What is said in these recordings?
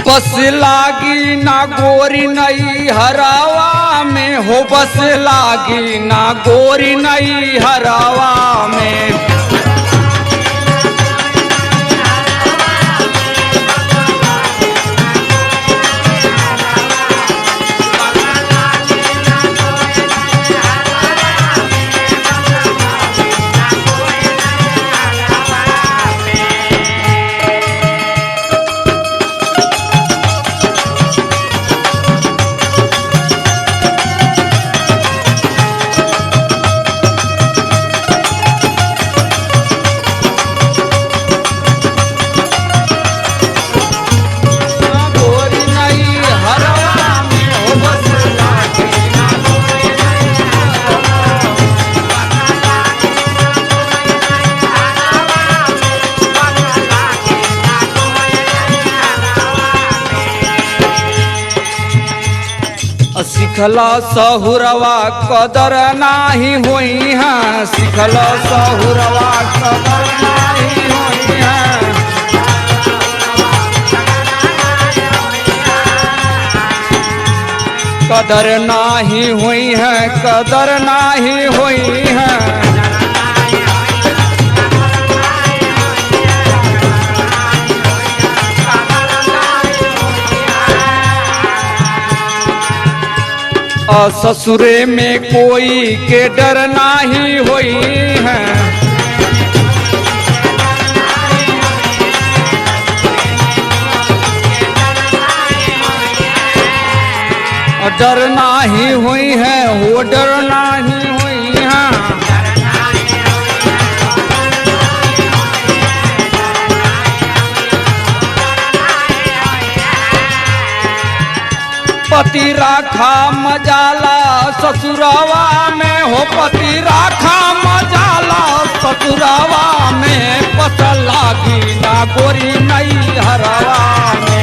बस लागी ना गोरी नई हरावा में हो, बस लागी ना गोरी नई हरावा में। सिखला सहुरवा कदर नाही होई है, सिखला सहुरवा कदर नाही होई है। कदर नाही हुई है, कदर नाही हुई है। ससुरे में कोई के डर नाही हुई है। डर नाही हुई है, वो डर नाही हुई है। पति राखा मजाला ससुरावा में हो, पति राखा मजाला ससुरावा में। पस लागी ना गोरी नई हरावा में।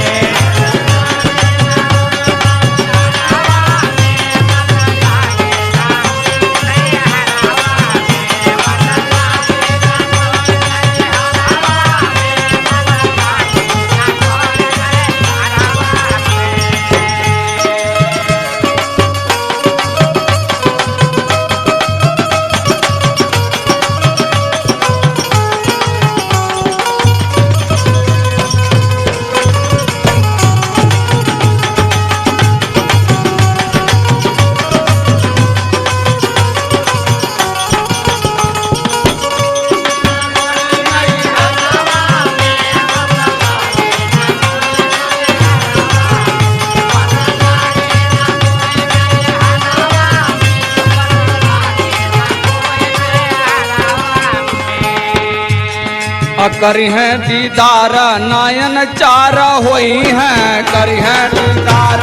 करी है दीदार नयन चार होई है, करी है दीदार।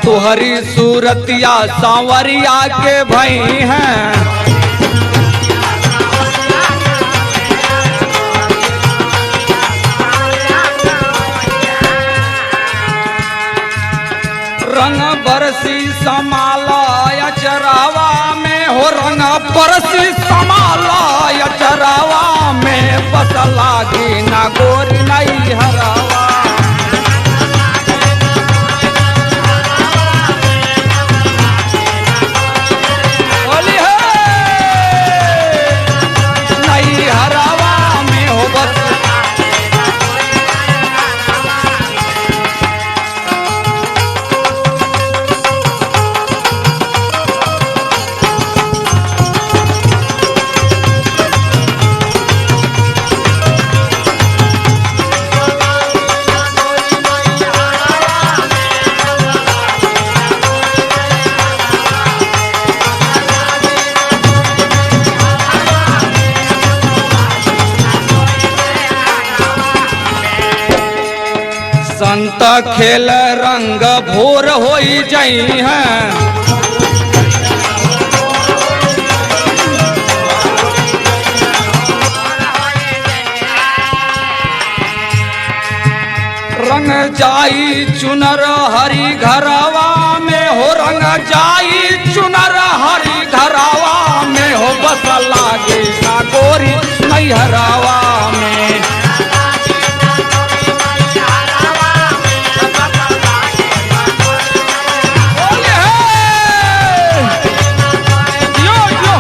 तुहरी सूरतिया सांवरिया के भई हैं। रंग बरसी समाला चरावा में हो, रंग बरसी समाला चरावा में। बस लागी ना गोरी नई हरावा। बोली है नई हरावा में हो, बस संत खेल रंग भोर होई जाई है। रंग जाई चुनर हरी घरवा में हो, रंग जाई चुनर हरी घरवा में हो। हरावा में। बोले हे! यो यो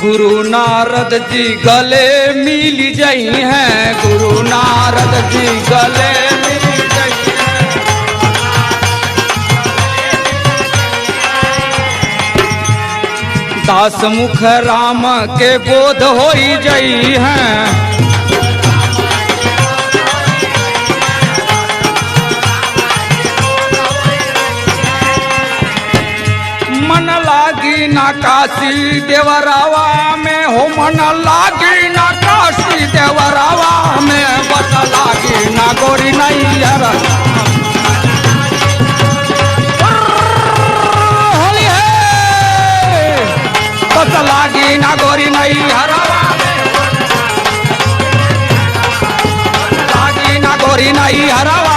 गुरु नारद जी गले मिल जाई हैं, गुरु नारद जी गले मिल जाई हैं। दास मुख राम के बोध होई जाई हैं। मन लागी ना काशी देवरावा में हो, मन लागी ना काशी देवरावा में, बस लागी ना गोरी नैहरा। होली है बस लागी ना गोरी नैहरावा में, लागी ना गोरी नैहरावा